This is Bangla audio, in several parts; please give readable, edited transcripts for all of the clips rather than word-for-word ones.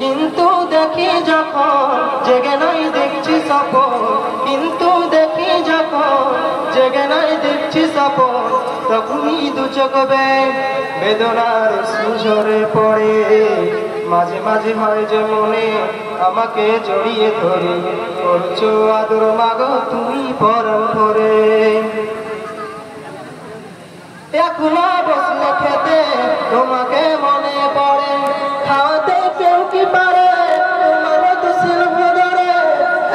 কিন্তু দেখি যখন জেগে নাই দেখছি স্বপন, কিন্তু দেখি যখন জেগে নাই দেখছি স্বপন, তখনই দু চোখ বেদনার সুঝরে পড়ে। মাঝে মাঝে হয় যে মনে আমাকে জড়িয়ে ধরে, করছো আদর মাগো তুমি পরম ভরে। এখনো বসলে খেতে তোমাকে মনে পড়ে, খাওয়াতে কেউ কি পারে তোমার তো শিল্প ধরে।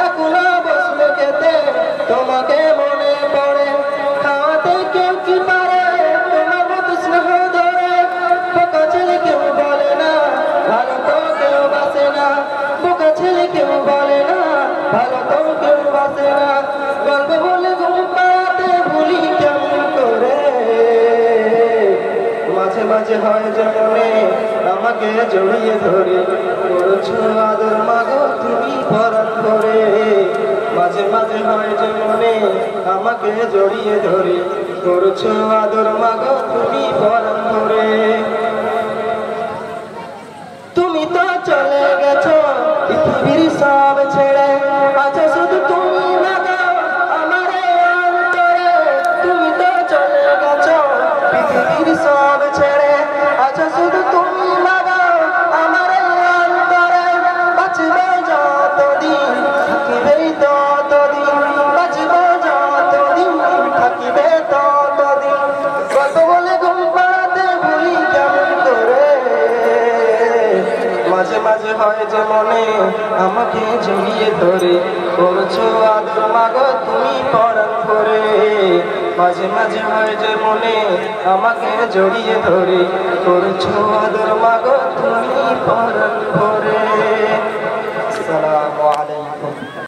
এখনো বসলে খেতে তোমাকে মনে পড়ে, খাওয়াতে কেউ কি পারে তোমার তো স্নেহ ধরে। বোকা ছেলে কেউ বলে না ভালো তো কেউ বাসে না, বোকা ছেলে কেউ বলে না ভালো তো কেউ বাসে না। গল্প বলে ঘুম পাড়াতে ভুলি কেমন করে, মাঝে মাঝে হয় যে মনে আমাকে জড়িয়ে ধরে, করছো আদর মাগো তুমি পরম ভরে। মাঝে মাঝে হয় যে মনে আমাকে জড়িয়ে ধরে, করছো আদর মাগো তুমি পরম ভরে। তুমি তো চলে গেছো পৃথিবীর সব ছেড়ে, আছো শুধু তুমি মাগো আমার অন্তরে। তুমি তো চলে গেছো পৃথিবীর সব ছেড়ে, আছো শুধু তুমি মাগো আমার অন্তরে। বাঁচবে যতদিন থাকিবে ততদিন, বাঁচবে যতদিন থাকিবে ততদিন। কত বলে ঘুম পাড়াতে ভুলি কেমন করে, মাঝে মাঝে হয় যে মনে আমাকে জড়িয়ে ধরে, করছো আদর মাগো তুমি পরম ভরে। মাঝে মাঝে হয় যে মনে আমাকে জড়িয়ে ধরে, করছো আদর মাগো তুমি পরম ভরে। আসসালামু আলাইকুম।